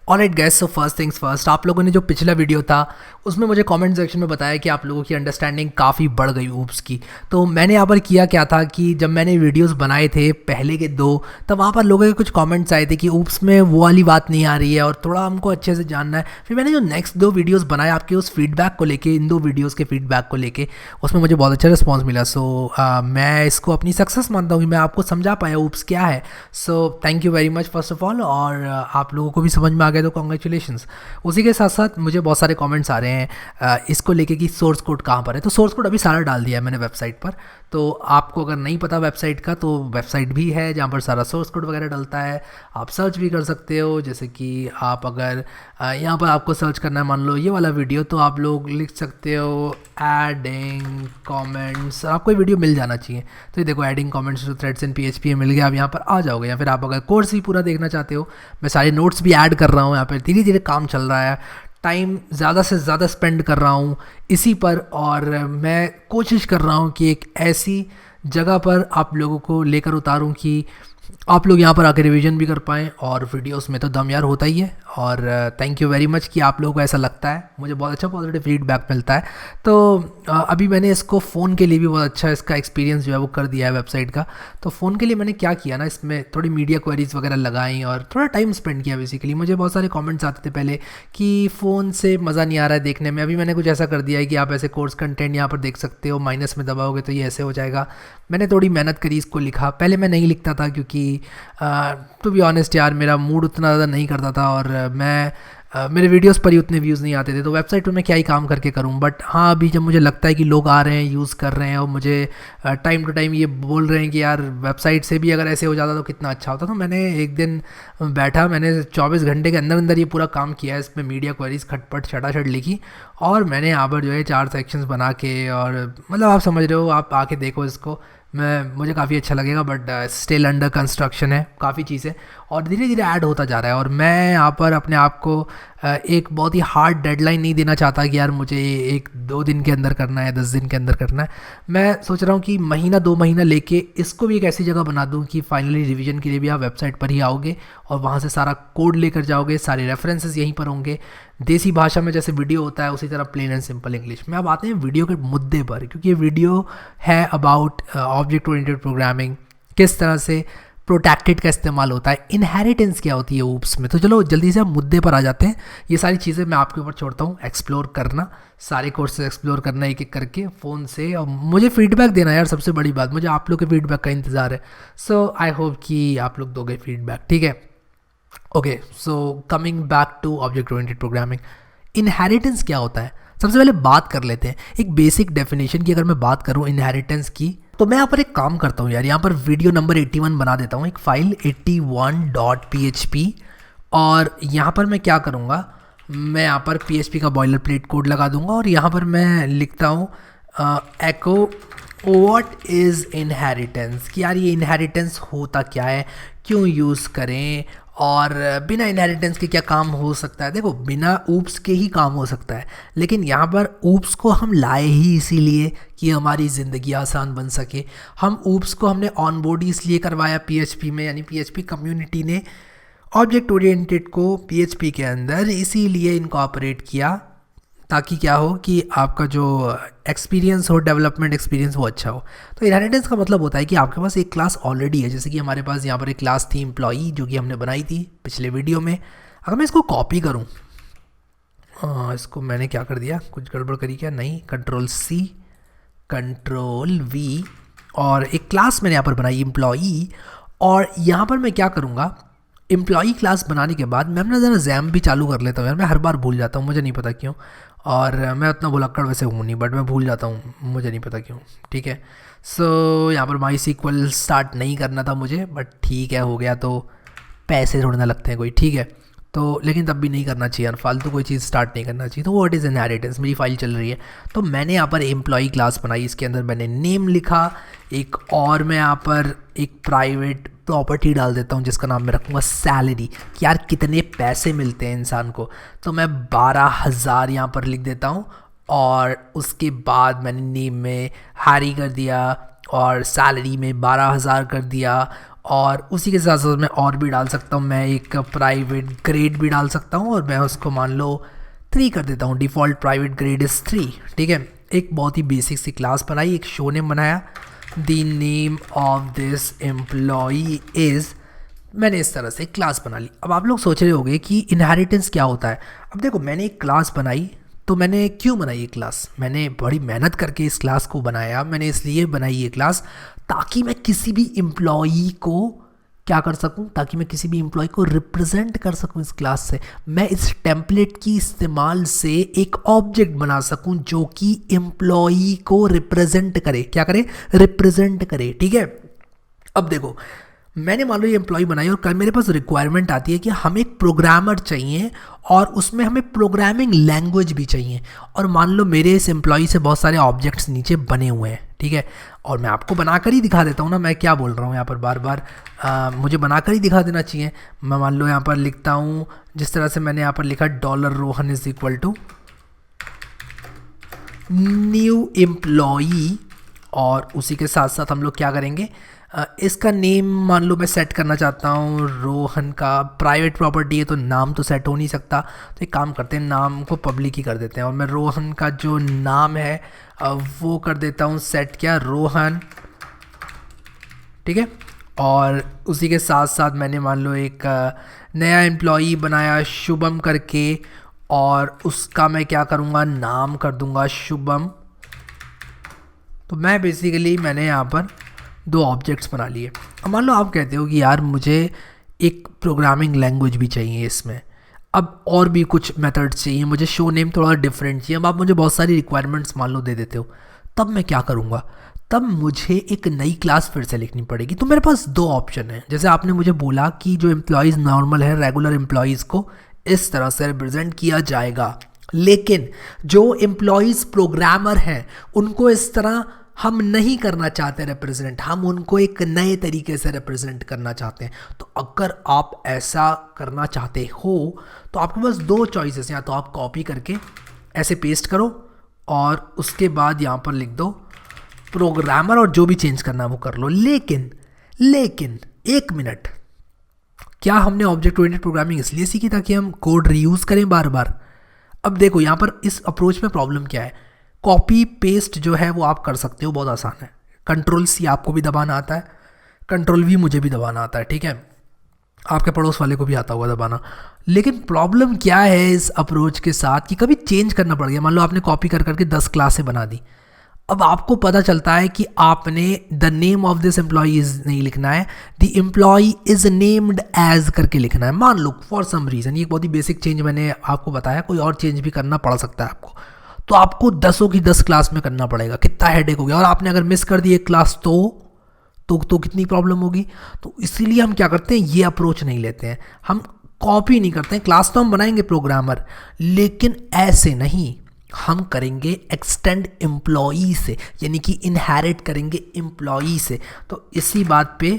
Alright guys, so first things first, आप लोगों ने जो पिछला वीडियो था उसमें मुझे कमेंट सेक्शन में बताया कि आप लोगों की अंडरस्टैंडिंग काफ़ी बढ़ गई ऊप्स की। तो मैंने यहाँ पर किया क्या था कि जब मैंने वीडियोस बनाए थे पहले के दो, तब वहाँ पर लोगों के कुछ कमेंट्स आए थे कि ऊप्स में वो वाली बात नहीं आ रही है और थोड़ा हमको अच्छे से जानना है। फिर मैंने जो नेक्स्ट दो वीडियोज़ बनाए आपके उस फीडबैक को लेके, इन दो वीडियोज़ के फीडबैक को लेके, उसमें मुझे बहुत अच्छा रिस्पॉन्स मिला। सो मैं इसको अपनी सक्सेस मानता हूँ कि मैं आपको समझा पाया ऊप्स क्या है। So thank you very much first of all, और आप लोगों को भी समझ में आ गया तो कॉन्ग्रेचुलेशन। उसी के साथ साथ मुझे बहुत सारे कमेंट्स आ रहे हैं इसको लेके कि सोर्स कोड कहाँ पर है। तो सोर्स कोड अभी सारा डाल दिया है मैंने वेबसाइट पर। तो आपको अगर नहीं पता वेबसाइट का, तो वेबसाइट भी है जहाँ पर सारा सोर्स कोड वगैरह डलता है। आप सर्च भी कर सकते हो, जैसे कि आप अगर यहाँ पर आपको सर्च करना है, मान लो ये वाला वीडियो, तो आप लोग लिख सकते हो एडिंग कमेंट्स, आपको ये वीडियो मिल जाना चाहिए। तो ये देखो adding comments to threads in PHP मिल गया, आप यहाँ पर आ जाओगे। या फिर आप अगर कोर्स भी पूरा देखना चाहते हो, मैं सारे नोट्स भी ऐड कर रहा हूँ यहाँ पर, धीरे धीरे काम चल रहा है, टाइम ज़्यादा से ज़्यादा स्पेंड कर रहा हूँ इसी पर। और मैं कोशिश कर रहा हूँ कि एक ऐसी जगह पर आप लोगों को लेकर उतारूँ कि आप लोग यहाँ पर आकर रिवीजन भी कर पाएँ, और वीडियोस में तो दम यार होता ही है। और थैंक यू वेरी मच कि आप लोगों को ऐसा लगता है, मुझे बहुत अच्छा पॉजिटिव फीडबैक मिलता है। तो अभी मैंने इसको फ़ोन के लिए भी बहुत अच्छा इसका एक्सपीरियंस जो है वो कर दिया है वेबसाइट का। तो फ़ोन के लिए मैंने क्या किया ना, इसमें थोड़ी मीडिया क्वेरीज़ वगैरह लगाई और थोड़ा टाइम स्पेंड किया बेसिकली। मुझे बहुत सारे कमेंट्स आते थे पहले कि फ़ोन से मज़ा नहीं आ रहा है देखने में। अभी मैंने कुछ ऐसा कर दिया है कि आप ऐसे कोर्स कंटेंट यहाँ पर देख सकते हो, माइनस में दबाओगे तो ये ऐसे हो जाएगा। मैंने थोड़ी मेहनत करी, इसको लिखा। पहले मैं नहीं लिखता था क्योंकि टू बी ऑनेस्ट यार मेरा मूड उतना ज़्यादा नहीं करता था, और मेरे वीडियोस पर ही उतने व्यूज़ नहीं आते थे, तो वेबसाइट पे मैं क्या ही काम करके करूं। बट हाँ, अभी जब मुझे लगता है कि लोग आ रहे हैं, यूज़ कर रहे हैं, और मुझे टाइम टू टाइम ये बोल रहे हैं कि यार वेबसाइट से भी अगर ऐसे हो जाता तो कितना अच्छा होता, तो मैंने एक दिन बैठा, मैंने 24 घंटे के अंदर अंदर ये पूरा काम किया है। इसमें मीडिया क्वेरीज खटपट छटाछट लिखी, और मैंने यहाँ पर जो है 4 सेक्शंस बना के, और मतलब आप समझ रहे हो, आप आके देखो इसको, मुझे काफ़ी अच्छा लगेगा। बट स्टिल अंडर कंस्ट्रक्शन है काफ़ी चीज़ें, और धीरे धीरे ऐड होता जा रहा है। और मैं यहाँ पर अपने आप को एक बहुत ही हार्ड डेडलाइन नहीं देना चाहता कि यार मुझे 1-2 दिन के अंदर करना है, 10 दिन के अंदर करना है। मैं सोच रहा हूँ कि महीना 2 महीना लेके इसको भी एक ऐसी जगह बना दूँ कि फाइनली रिवीजन के लिए भी आप वेबसाइट पर ही आओगे और वहाँ से सारा कोड लेकर जाओगे, सारे रेफरेंसेस यहीं पर होंगे, देसी भाषा में जैसे वीडियो होता है उसी तरह प्लेन एंड सिंपल इंग्लिश में। अब आते हैं वीडियो के मुद्दे पर, क्योंकि ये वीडियो है अबाउट ऑब्जेक्ट ओरिएंटेड प्रोग्रामिंग, किस तरह से प्रोटेक्टेड का इस्तेमाल होता है, इनहेरिटेंस क्या होती है ऊप्स में। तो चलो जल्दी से हम मुद्दे पर आ जाते हैं। ये सारी चीज़ें मैं आपके ऊपर छोड़ता हूँ एक्सप्लोर करना, सारे कोर्सेज एक्सप्लोर करना एक एक करके फ़ोन से, और मुझे फीडबैक देना यार, सबसे बड़ी बात मुझे आप लोग के फीडबैक का इंतज़ार है। सो आई होप कि आप लोग दोगे फीडबैक, ठीक है। Okay, so coming back to object oriented programming, inheritance क्या होता है सबसे पहले बात कर लेते हैं। एक बेसिक डेफिनेशन की अगर मैं बात करूं इनहेरिटेंस की, तो मैं यहाँ पर एक काम करता हूँ यार, यहाँ पर वीडियो नंबर 81 बना देता हूँ, एक फाइल 81.php, और यहाँ पर मैं क्या करूँगा, मैं यहाँ पर PHP का बॉयलर प्लेट कोड लगा दूंगा, और यहाँ पर मैं लिखता हूँ एको व्हाट इज़ इनहेरिटेंस, कि यार ये इनहेरिटेंस होता क्या है, क्यों यूज़ करें, और बिना इनहेरिटेंस के क्या काम हो सकता है। देखो बिना ऊप्स के ही काम हो सकता है, लेकिन यहाँ पर ऊप्स को हम लाए ही इसीलिए कि हमारी ज़िंदगी आसान बन सके। हम ऊप्स को हमने ऑनबोर्ड इसलिए करवाया PHP में, यानी PHP कम्युनिटी ने ऑब्जेक्ट ओरिएंटेड को PHP के अंदर इसीलिए इनकॉर्पोरेट किया, ताकि क्या हो कि आपका जो एक्सपीरियंस हो, डेवलपमेंट एक्सपीरियंस, वो अच्छा हो। तो इनहेरिटेंस का मतलब होता है कि आपके पास एक क्लास ऑलरेडी है, जैसे कि हमारे पास यहाँ पर एक क्लास थी एम्प्लॉई, जो कि हमने बनाई थी पिछले वीडियो में। अगर मैं इसको कॉपी करूँ, इसको मैंने क्या कर दिया, कुछ गड़बड़ करी क्या, नहीं, Ctrl+C Ctrl+V, और एक क्लास मैंने यहाँ पर बनाई एम्प्लॉई, और यहाँ पर मैं क्या करूँगा, एम्प्लॉई क्लास बनाने के बाद मैं अपना ज़रा जैम भी चालू कर लेता हूँ यार, मैं हर बार भूल जाता हूँ, मुझे नहीं पता क्यों, और मैं उतना भुलक्कड़ वैसे हूँ नहीं, बट मैं भूल जाता हूँ, मुझे नहीं पता क्यों, ठीक है। सो यहाँ पर MySQL स्टार्ट नहीं करना था मुझे, बट ठीक है, हो गया, तो पैसे थोड़े ना लगते हैं कोई, ठीक है। तो लेकिन तब भी नहीं करना चाहिए यार, फालतू कोई चीज़ स्टार्ट नहीं करना चाहिए। तो व्हाट इज़ इनहेरिटेंस, मेरी फाइल चल रही है, तो मैंने यहाँ पर एम्प्लॉई क्लास बनाई, इसके अंदर मैंने नेम लिखा एक, और मैं यहाँ पर एक प्राइवेट प्रॉपर्टी डाल देता हूँ जिसका नाम मैं रखूँगा सैलरी, कि यार कितने पैसे मिलते हैं इंसान को। तो मैं 12,000 यहाँ पर लिख देता हूँ, और उसके बाद मैंने नेम में हैरी कर दिया, और सैलरी में 12,000 कर दिया, और उसी के साथ साथ मैं और भी डाल सकता हूँ, मैं एक प्राइवेट ग्रेड भी डाल सकता हूँ और मैं उसको मान लो 3 कर देता हूँ, डिफ़ॉल्ट प्राइवेट ग्रेड इज़ 3। ठीक है, एक बहुत ही बेसिक सी क्लास बनाई, एक शो नेम बनाया, the name of this employee is, मैंने इस तरह से क्लास बना ली। अब आप लोग सोच रहे होंगे कि इनहेरिटेंस क्या होता है। अब देखो, मैंने एक क्लास बनाई, तो मैंने क्यों बनाई ये क्लास, मैंने बड़ी मेहनत करके इस क्लास को बनाया। मैंने इसलिए बनाई ये क्लास ताकि मैं किसी भी एम्प्लॉई को क्या कर सकूं, ताकि मैं किसी भी एम्प्लॉय को रिप्रेजेंट कर सकूं इस क्लास से। मैं इस टेम्पलेट की इस्तेमाल से एक ऑब्जेक्ट बना सकूं जो कि एम्प्लॉई को रिप्रेजेंट करे, क्या करे, रिप्रेजेंट करे। ठीक है, अब देखो, मैंने मान लो ये एम्प्लॉय बनाई और कल मेरे पास रिक्वायरमेंट आती है कि हमें एक प्रोग्रामर चाहिए और उसमें हमें प्रोग्रामिंग लैंग्वेज भी चाहिए, और मान लो मेरे इस एम्प्लॉय से बहुत सारे ऑब्जेक्ट्स नीचे बने हुए हैं। ठीक है, और मैं आपको बनाकर ही दिखा देता हूँ ना, मैं क्या बोल रहा हूँ यहाँ पर बार बार, मुझे बनाकर ही दिखा देना चाहिए। मैं मान लो यहाँ पर लिखता हूँ, जिस तरह से मैंने यहाँ पर लिखा $Rohan is equal to new employee, और उसी के साथ साथ हम लोग क्या करेंगे, इसका नेम मान लो मैं सेट करना चाहता हूँ रोहन का, प्राइवेट प्रॉपर्टी है तो नाम तो सेट हो नहीं सकता, तो एक काम करते हैं नाम को पब्लिक ही कर देते हैं, और मैं रोहन का जो नाम है वो कर देता हूँ सेट, क्या, रोहन। ठीक है, और उसी के साथ साथ मैंने मान लो एक नया एम्प्लॉई बनाया शुभम करके, और उसका मैं क्या करूँगा, नाम कर दूँगा शुभम। तो मैं बेसिकली मैंने यहाँ पर 2 ऑब्जेक्ट्स बना लिए। अब मान लो आप कहते हो कि यार मुझे एक प्रोग्रामिंग लैंग्वेज भी चाहिए इसमें, अब और भी कुछ मेथड्स चाहिए, मुझे शो नेम थोड़ा डिफरेंट चाहिए। अब आप मुझे बहुत सारी रिक्वायरमेंट्स मान लो दे देते हो, तब मैं क्या करूँगा, तब मुझे एक नई क्लास फिर से लिखनी पड़ेगी। तो मेरे पास 2 ऑप्शन है। जैसे आपने मुझे बोला कि जो एम्प्लॉयज़ नॉर्मल है, रेगुलर एम्प्लॉयज़ को इस तरह से रिप्रेजेंट किया जाएगा, लेकिन जो एम्प्लॉयज़ प्रोग्रामर हैं उनको इस तरह हम नहीं करना चाहते रिप्रेजेंट, हम उनको एक नए तरीके से रिप्रेजेंट करना चाहते हैं। तो अगर आप ऐसा करना चाहते हो तो आपके पास 2 चॉइसेस हैं, या तो आप कॉपी करके ऐसे पेस्ट करो और उसके बाद यहाँ पर लिख दो प्रोग्रामर, और जो भी चेंज करना है वो कर लो। लेकिन एक मिनट, क्या हमने ऑब्जेक्ट ओरिएंटेड प्रोग्रामिंग इसलिए सीखी ताकि हम कोड रीयूज़ करें बार बार? अब देखो यहाँ पर इस अप्रोच में प्रॉब्लम क्या है, कॉपी पेस्ट जो है वो आप कर सकते हो, बहुत आसान है। Ctrl+C आपको भी दबाना आता है, Ctrl+V मुझे भी दबाना आता है। ठीक है, आपके पड़ोस वाले को भी आता होगा दबाना। लेकिन प्रॉब्लम क्या है इस अप्रोच के साथ कि कभी चेंज करना पड़ गया। मान लो आपने कॉपी कर करके 10 क्लासें बना दी, अब आपको पता चलता है कि आपने the name of this employee is नहीं लिखना है, the employee is named as करके लिखना है। मान लो फॉर सम रीज़न, ये बहुत ही बेसिक चेंज मैंने आपको बताया, कोई और चेंज भी करना पड़ सकता है आपको, तो आपको 10 की 10 क्लास में करना पड़ेगा। कितना हेडेक हो गया, और आपने अगर मिस कर दी एक क्लास तो कितनी प्रॉब्लम होगी। तो इसीलिए हम क्या करते हैं, ये अप्रोच नहीं लेते हैं, हम कॉपी नहीं करते हैं। क्लास तो हम बनाएंगे प्रोग्रामर, लेकिन ऐसे नहीं, हम करेंगे एक्सटेंड एम्प्लॉई से, यानी कि इनहेरिट करेंगे एम्प्लॉई से। तो इसी बात पे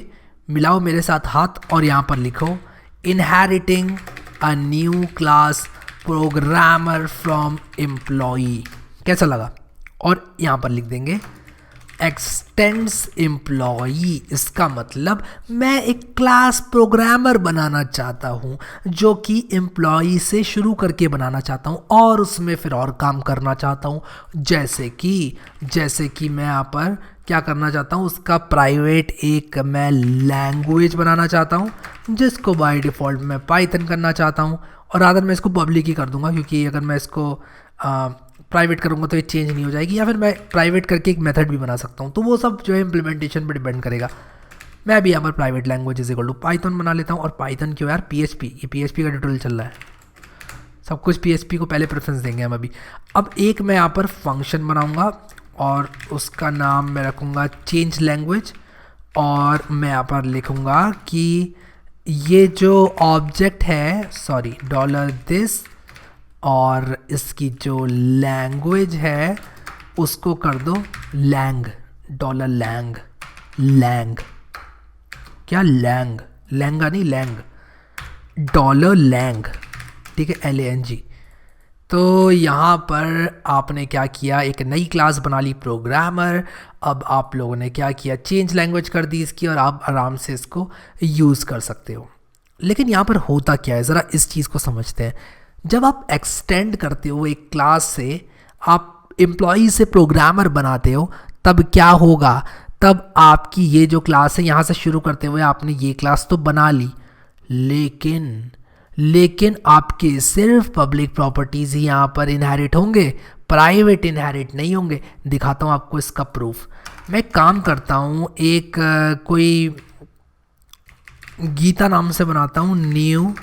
मिलाओ मेरे साथ हाथ और यहाँ पर लिखो inheriting a new class programmer from employee. कैसा लगा? और यहाँ पर लिख देंगे एक्सटेंड्स एम्प्लॉई। इसका मतलब मैं एक क्लास प्रोग्रामर बनाना चाहता हूँ जो कि एम्प्लॉई से शुरू करके बनाना चाहता हूँ, और उसमें फिर और काम करना चाहता हूँ। जैसे कि मैं यहाँ पर क्या करना चाहता हूँ, उसका प्राइवेट एक मैं लैंग्वेज बनाना चाहता हूँ जिसको बाय डिफ़ॉल्ट मैं पाइथन करना चाहता हूँ, और अगर मैं इसको पब्लिक ही कर दूंगा, क्योंकि अगर मैं इसको प्राइवेट करूँगा तो ये चेंज नहीं हो जाएगी, या फिर मैं प्राइवेट करके एक मेथड भी बना सकता हूँ। तो वो सब जो है इम्प्लीमेंटेशन पर डिपेंड करेगा। मैं भी यहाँ पर private language is equal to Python बना लेता हूँ, और पाइथन क्यों यार, PHP, ये PHP का ट्यूटोरियल चल रहा है, सब कुछ PHP को पहले प्रेफरेंस देंगे हम अभी। अब एक मैं यहाँ पर फंक्शन बनाऊँगा और उसका नाम मैं रखूँगा चेंज लैंग्वेज, और मैं यहाँ पर लिखूँगा कि ये जो ऑब्जेक्ट है, सॉरी $this, और इसकी जो लैंग्वेज है उसको कर दो लैंग, $लैंग, क्या लैंग, लैंगा नहीं लैंग, $लैंग, ठीक है, LANG। तो यहाँ पर आपने क्या किया, एक नई क्लास बना ली प्रोग्रामर। अब आप लोगों ने क्या किया, चेंज लैंग्वेज कर दी इसकी और आप आराम से इसको यूज़ कर सकते हो। लेकिन यहाँ पर होता क्या है, ज़रा इस चीज़ को समझते हैं। जब आप एक्सटेंड करते हो एक क्लास से, आप एम्प्लॉई से प्रोग्रामर बनाते हो, तब क्या होगा, तब आपकी ये जो क्लास है यहाँ से शुरू करते हुए आपने ये क्लास तो बना ली, लेकिन आपके सिर्फ पब्लिक प्रॉपर्टीज़ ही यहाँ पर इनहेरिट होंगे, प्राइवेट इनहेरिट नहीं होंगे। दिखाता हूँ आपको इसका प्रूफ। मैं काम करता हूँ एक कोई गीता नाम से बनाता हूँ न्यू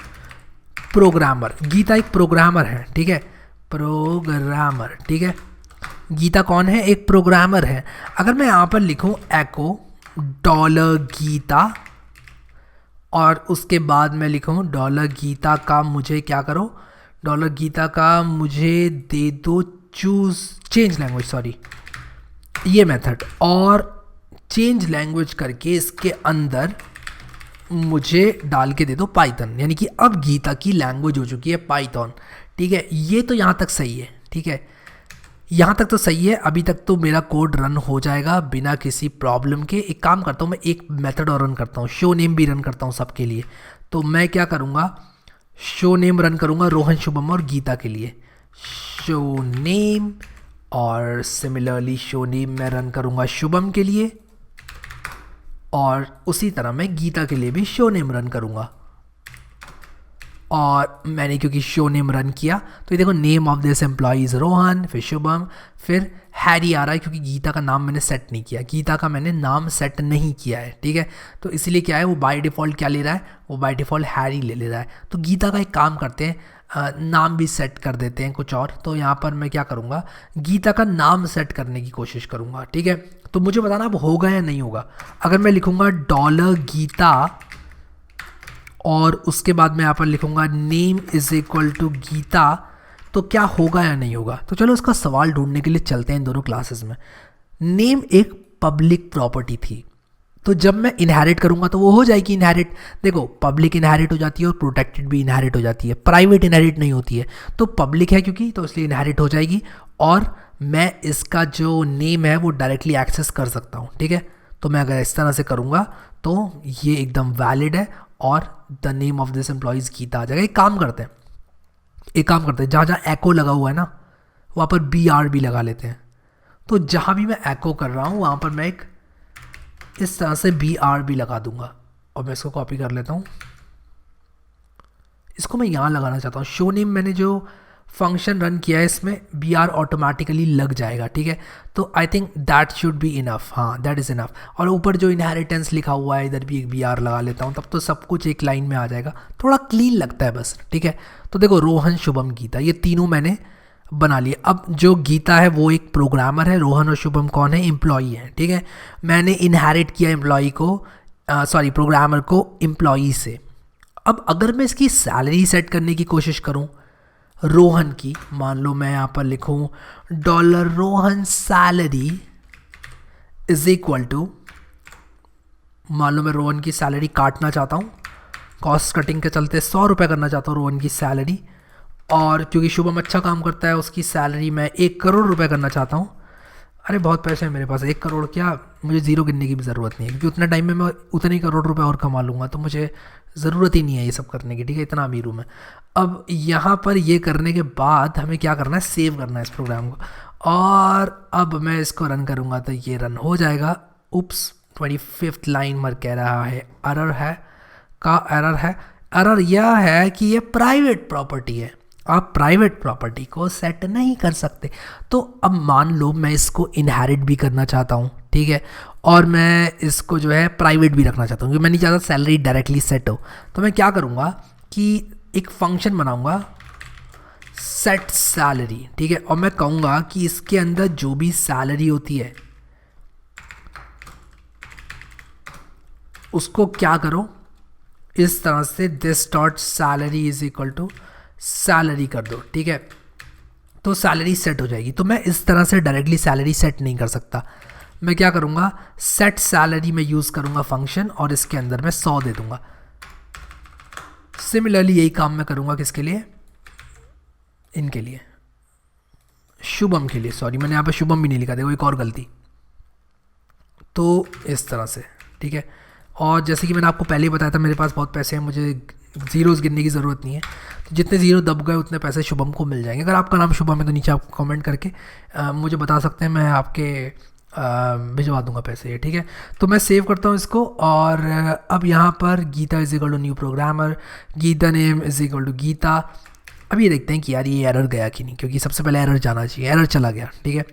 प्रोग्रामर। गीता एक प्रोग्रामर है, ठीक है, प्रोग्रामर, ठीक है। गीता कौन है, एक प्रोग्रामर है। अगर मैं यहाँ पर लिखूँ एको डॉलर गीता और उसके बाद मैं लिखूँ डॉलर गीता का मुझे क्या करो, डॉलर गीता का मुझे दे दो चेंज लैंग्वेज, सॉरी ये मेथड, और चेंज लैंग्वेज करके इसके अंदर मुझे डाल के दे दो पाइथन, यानी कि अब गीता की लैंग्वेज हो चुकी है पाइथन, ठीक है। ये तो यहाँ तक सही है, ठीक है, यहाँ तक तो सही है। अभी तक तो मेरा कोड रन हो जाएगा बिना किसी प्रॉब्लम के। एक काम करता हूँ, मैं एक मेथड और रन करता हूँ, शो नेम भी रन करता हूँ सबके लिए। तो मैं क्या करूँगा, शो नेम रन करूँगा रोहन शुभम और गीता के लिए, शो नेम, और सिमिलरली शो नेम मैं रन करूँगा शुभम के लिए, और उसी तरह मैं गीता के लिए भी शो नेम रन करूँगा। और मैंने क्योंकि शो नेम रन किया तो ये देखो name of this employee is Rohan, फिर शुभम, फिर हैरी आ रहा है क्योंकि गीता का नाम मैंने सेट नहीं किया, गीता का मैंने नाम सेट नहीं किया है, ठीक है। तो इसलिए क्या है, वो बाय डिफ़ॉल्ट क्या ले रहा है, वो बाय डिफ़ॉल्ट हैरी ले रहा है। तो गीता का एक काम करते हैं, नाम भी सेट कर देते हैं कुछ और। तो यहाँ पर मैं क्या करूँगा, गीता का नाम सेट करने की कोशिश करूँगा, ठीक है। तो मुझे बताना अब होगा या नहीं होगा। अगर मैं लिखूँगा डॉलर गीता और उसके बाद मैं यहाँ पर लिखूँगा name is equal to Geeta, तो क्या होगा या नहीं होगा। तो चलो इसका सवाल ढूंढने के लिए चलते हैं इन दोनों क्लासेस में। नेम एक पब्लिक प्रॉपर्टी थी, तो जब मैं इनहेरिट करूँगा तो वो हो जाएगी इनहेरिट। देखो पब्लिक इनहेरिट हो जाती है और प्रोटेक्टेड भी इनहेरिट हो जाती है, प्राइवेट इनहेरिट नहीं होती है। तो पब्लिक है क्योंकि, तो इसलिए इनहेरिट हो जाएगी, और मैं इसका जो नेम है वो डायरेक्टली एक्सेस कर सकता हूँ, ठीक है। तो मैं अगर इस तरह से करूँगा तो ये एकदम वैलिड है और the name of this employees Geeta आ जाएगा। एक काम करते हैं, जहाँ जहाँ एको लगा हुआ है ना वहाँ पर BR भी लगा लेते हैं। तो जहाँ भी मैं एको कर रहा हूँ वहाँ पर मैं एक इस तरह से BR भी लगा दूंगा, और मैं इसको कॉपी कर लेता हूँ, इसको मैं यहाँ लगाना चाहता हूँ। शो नेम मैंने जो फंक्शन रन किया है इसमें BR ऑटोमेटिकली लग जाएगा, ठीक है। तो I think that should be enough, हाँ दैट इज़ इनफ। और ऊपर जो इनहेरिटेंस लिखा हुआ है इधर भी एक BR लगा लेता हूँ, तब तो सब कुछ एक लाइन में आ जाएगा, थोड़ा क्लीन लगता है बस, ठीक है। तो देखो रोहन शुभम गीता ये तीनों मैंने बना लिए। अब जो गीता है वो एक प्रोग्रामर है, रोहन और शुभम कौन है, एम्प्लॉई है, ठीक है। मैंने इनहेरिट किया एम्प्लॉई को, प्रोग्रामर को एम्प्लॉई से। अब अगर मैं इसकी सैलरी सेट करने की कोशिश करूं रोहन की, मान लो मैं यहाँ पर लिखूं dollar Rohan salary is equal to, मान लो मैं रोहन की सैलरी काटना चाहता हूँ, कॉस्ट कटिंग के चलते 100 रुपये करना चाहता हूँ रोहन की सैलरी, और क्योंकि शुभम अच्छा काम करता है उसकी सैलरी मैं 1 करोड़ रुपए करना चाहता हूँ। अरे बहुत पैसे हैं मेरे पास, 1 करोड़ क्या, मुझे ज़ीरो गिनने की भी ज़रूरत नहीं है क्योंकि उतने टाइम में मैं उतने ही करोड़ रुपए और कमा लूँगा, तो मुझे ज़रूरत ही नहीं है ये सब करने की, ठीक है, इतना अमीर हूँ मैं। अब यहाँ पर ये करने के बाद हमें क्या करना है, सेव करना है इस प्रोग्राम को, और अब मैं इसको रन करूँगा तो ये रन हो जाएगा। उप्स 25th लाइन पर कह रहा है एरर है, एरर यह है कि ये प्राइवेट प्रॉपर्टी है, आप प्राइवेट प्रॉपर्टी को सेट नहीं कर सकते। तो अब मान लो मैं इसको इनहेरिट भी करना चाहता हूँ, ठीक है, और मैं इसको जो है प्राइवेट भी रखना चाहता हूँ क्योंकि मैं नहीं चाहता सैलरी डायरेक्टली सेट हो। तो मैं क्या करूँगा कि एक फंक्शन बनाऊँगा सेट सैलरी, ठीक है, और मैं कहूँगा कि इसके अंदर जो भी सैलरी होती है उसको क्या करो, इस तरह से this dot salary is equal to salary कर दो, ठीक है, तो सैलरी सेट हो जाएगी। तो मैं इस तरह से डायरेक्टली सैलरी सेट नहीं कर सकता, मैं क्या करूँगा सेट सैलरी में यूज़ करूँगा फंक्शन, और इसके अंदर मैं 100 दे दूँगा। सिमिलरली यही काम मैं करूँगा किसके लिए, इनके लिए, शुभम के लिए, सॉरी मैंने यहाँ पर शुभम भी नहीं लिखा, देखो एक और गलती। तो इस तरह से, ठीक है। और जैसे कि मैंने आपको पहले ही बताया था, मेरे पास बहुत पैसे हैं, मुझे ज़ीरोज़ गिनने की ज़रूरत नहीं है। तो जितने ज़ीरो दब गए उतने पैसे शुभम को मिल जाएंगे। अगर आपका नाम शुभम है तो नीचे आप कमेंट करके मुझे बता सकते हैं, मैं आपके भिजवा दूंगा पैसे ये, ठीक है। तो मैं सेव करता हूँ इसको, और अब यहाँ पर Geeta is equal to new programmer, Geeta name is equal to Geeta. अब ये देखते हैं कि यार ये एरर गया कि नहीं, क्योंकि सबसे पहले एरर जाना चाहिए। एरर चला गया, ठीक है।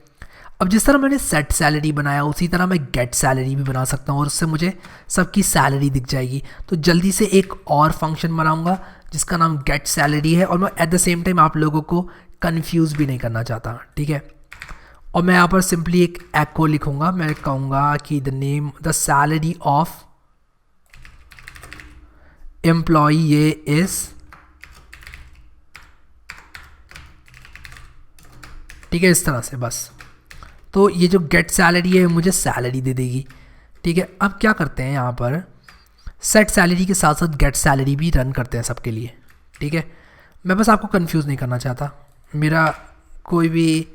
अब जिस तरह मैंने सेट सैलरी बनाया उसी तरह मैं गेट सैलरी भी बना सकता हूँ, और उससे मुझे सबकी सैलरी दिख जाएगी। तो जल्दी से एक और फंक्शन बनाऊंगा जिसका नाम गेट सैलरी है, और मैं एट द सेम टाइम आप लोगों को कन्फ्यूज़ भी नहीं करना चाहता, ठीक है। और मैं यहाँ पर सिंपली एक एको लिखूंगा, मैं कहूँगा कि द सैलरी ऑफ एम्प्लॉई ये इज़, ठीक है, इस तरह से बस। तो ये जो गेट सैलरी है मुझे सैलरी दे देगी, ठीक है। अब क्या करते हैं यहाँ पर, सेट सैलरी के साथ साथ गेट सैलरी भी रन करते हैं सबके लिए, ठीक है। मैं बस आपको कंफ्यूज नहीं करना चाहता, मेरा कोई भी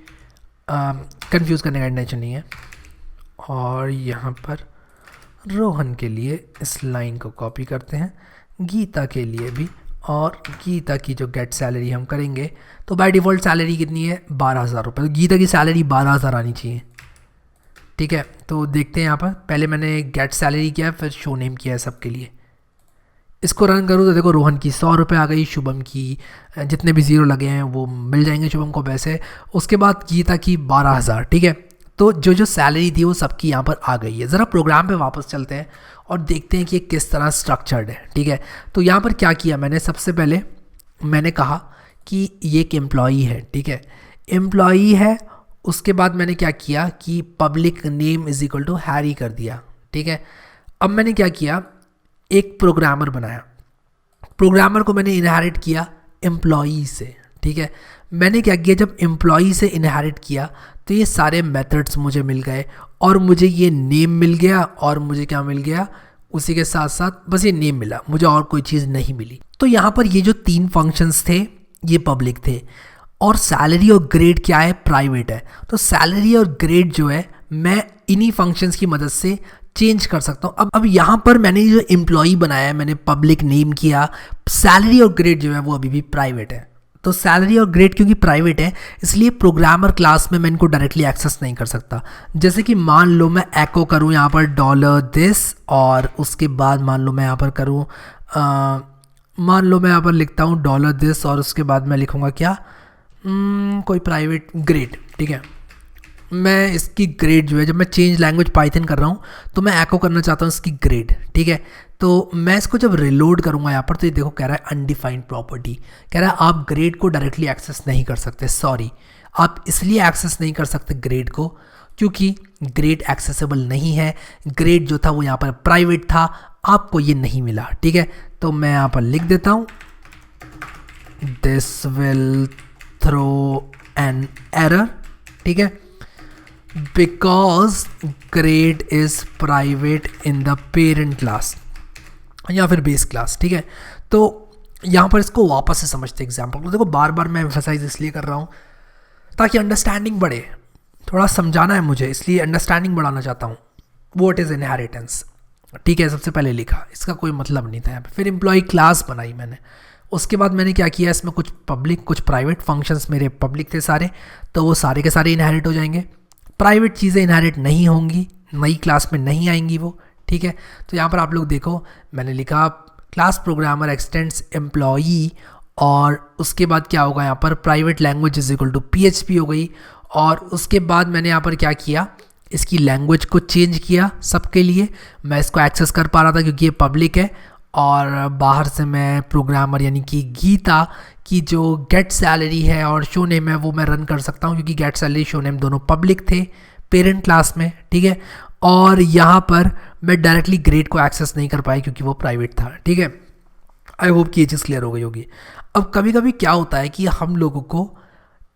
कंफ्यूज करने का इंटेंशन नहीं है। और यहाँ पर रोहन के लिए इस लाइन को कॉपी करते हैं, गीता के लिए भी, और गीता की जो गेट सैलरी हम करेंगे तो बाय डिफ़ॉल्ट सैलरी कितनी है, 12,000 रुपये। तो गीता की सैलरी 12,000 आनी चाहिए, ठीक है। तो देखते हैं यहाँ पर, पहले मैंने गेट सैलरी किया फिर शो नेम किया है सबके लिए। इसको रन करूँ तो देखो रोहन की 100 रुपये आ गई, शुभम की जितने भी ज़ीरो लगे हैं वो मिल जाएंगे शुभम को पैसे। उसके बाद गीता की 12,000, ठीक है। तो जो जो सैलरी थी वो सबकी यहाँ पर आ गई है। ज़रा प्रोग्राम पे वापस चलते हैं और देखते हैं कि किस तरह स्ट्रक्चर्ड है, ठीक है। तो यहाँ पर क्या किया मैंने, सबसे पहले मैंने कहा कि ये एक एम्प्लॉई है, ठीक है, एम्प्लॉई है। उसके बाद मैंने क्या किया कि public name is equal to Harry कर दिया, ठीक है। अब मैंने क्या किया, एक प्रोग्रामर बनाया, प्रोग्रामर को मैंने इनहेरिट किया एम्प्लॉई से, ठीक है। मैंने क्या किया, जब एम्प्लॉई से इनहेरिट किया तो ये सारे मेथड्स मुझे मिल गए, और मुझे ये नेम मिल गया, और मुझे क्या मिल गया, उसी के साथ साथ बस ये नेम मिला, मुझे और कोई चीज़ नहीं मिली। तो यहाँ पर ये जो 3 फंक्शंस थे ये पब्लिक थे, और सैलरी और ग्रेड क्या है, प्राइवेट है। तो सैलरी और ग्रेड जो है मैं इन्हीं फंक्शंस की मदद से चेंज कर सकता हूँ। अब यहाँ पर मैंने जो एम्प्लॉई बनाया है, मैंने पब्लिक नेम किया, सैलरी और ग्रेड जो है वो अभी भी प्राइवेट है। तो सैलरी और ग्रेड क्योंकि प्राइवेट है इसलिए प्रोग्रामर क्लास में मैं इनको डायरेक्टली एक्सेस नहीं कर सकता। जैसे कि मान लो मैं एको करूँ यहाँ पर $this, और उसके बाद मान लो मैं यहाँ पर करूँ, मान लो मैं यहाँ पर लिखता हूँ $this, और उसके बाद मैं लिखूँगा क्या, कोई प्राइवेट ग्रेड, ठीक है। मैं इसकी ग्रेड जो है, जब मैं चेंज लैंग्वेज पाइथन कर रहा हूँ तो मैं एको करना चाहता हूँ इसकी ग्रेड, ठीक है। तो मैं इसको जब रिलोड करूँगा यहाँ पर तो ये देखो कह रहा है अनडिफाइंड प्रॉपर्टी, कह रहा है आप ग्रेड को डायरेक्टली एक्सेस नहीं कर सकते। सॉरी, आप इसलिए एक्सेस नहीं कर सकते ग्रेड को क्योंकि ग्रेड एक्सेसिबल नहीं है। ग्रेड जो था वो यहाँ पर प्राइवेट था, आपको ये नहीं मिला, ठीक है। तो मैं यहाँ पर लिख देता हूँ this will throw an error, ठीक है, because grade is private in the parent class या फिर बेस क्लास, ठीक है। तो यहाँ पर इसको वापस से समझते एग्जाम्पल को। देखो बार बार मैं एम्फसाइज इसलिए कर रहा हूँ ताकि अंडरस्टैंडिंग बढ़े, थोड़ा समझाना है मुझे, इसलिए अंडरस्टैंडिंग बढ़ाना चाहता हूँ। व्हाट इज़ इनहेरिटेंस, ठीक है, सबसे पहले लिखा, इसका कोई मतलब नहीं था यहाँ पे। फिर एम्प्लॉय क्लास बनाई मैंने, उसके बाद मैंने क्या किया, इसमें कुछ पब्लिक कुछ प्राइवेट फंक्शंस मेरे पब्लिक थे सारे, तो वो सारे के सारे इनहेरिट हो जाएंगे। प्राइवेट चीज़ें इनहेरिट नहीं होंगी, नई क्लास में नहीं आएंगी वो, ठीक है। तो यहाँ पर आप लोग देखो मैंने लिखा क्लास प्रोग्रामर एक्सटेंड्स एम्प्लॉई, और उसके बाद क्या होगा यहाँ पर private language is equal to PHP हो गई। और उसके बाद मैंने यहाँ पर क्या किया, इसकी लैंग्वेज को चेंज किया सबके लिए। मैं इसको एक्सेस कर पा रहा था क्योंकि ये पब्लिक है, और बाहर से मैं प्रोग्रामर यानी कि गीता की जो गेट सैलरी है और शो नेम है वो मैं रन कर सकता हूँ क्योंकि गेट सैलरी शो नेम दोनों पब्लिक थे पेरेंट क्लास में, ठीक है। और यहाँ पर मैं डायरेक्टली ग्रेड को एक्सेस नहीं कर पाया क्योंकि वो प्राइवेट था, ठीक है। आई होप कि ये चीज़ क्लियर हो गई होगी। अब कभी कभी क्या होता है कि हम लोगों को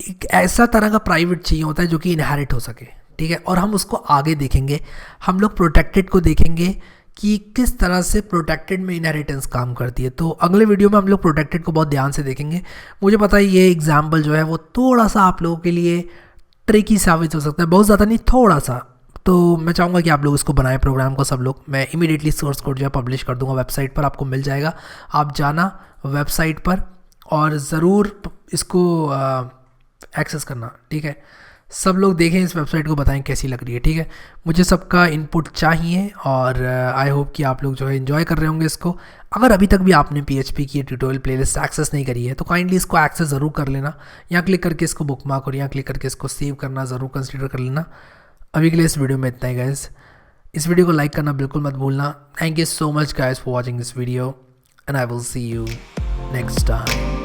एक ऐसा तरह का प्राइवेट चाहिए होता है जो कि इनहेरिट हो सके, ठीक है, और हम उसको आगे देखेंगे। हम लोग प्रोटेक्टेड को देखेंगे कि किस तरह से प्रोटेक्टेड में इनहेरिटेंस काम करती है। तो अगले वीडियो में हम लोग प्रोटेक्टेड को बहुत ध्यान से देखेंगे। मुझे पता है ये एग्जाम्पल जो है वो थोड़ा सा आप लोगों के लिए ट्रिकी साबित हो सकता है, बहुत ज़्यादा नहीं, थोड़ा सा। तो मैं चाहूँगा कि आप लोग इसको बनाएं प्रोग्राम को सब लोग। मैं इमीडिएटली सोर्स कोड जो है पब्लिश कर दूंगा वेबसाइट पर, आपको मिल जाएगा। आप जाना वेबसाइट पर और ज़रूर इसको एक्सेस करना, ठीक है। सब लोग देखें इस वेबसाइट को, बताएं कैसी लग रही है, ठीक है। मुझे सबका इनपुट चाहिए और आई होप कि आप लोग जो है इन्जॉय कर रहे होंगे इसको। अगर अभी तक भी आपने PHP की ट्यूटोरियल प्लेलिस्ट एक्सेस नहीं करी है तो काइंडली इसको एक्सेस ज़रूर कर लेना। यहाँ क्लिक करके इसको बुकमार्क और यहाँ क्लिक करके इसको सेव करना ज़रूर कंसिडर कर लेना। अभी के लिए इस वीडियो में इतना ही गाइस। इस वीडियो को लाइक करना बिल्कुल मत भूलना। Thank you so much guys for watching this video and I will see you next time.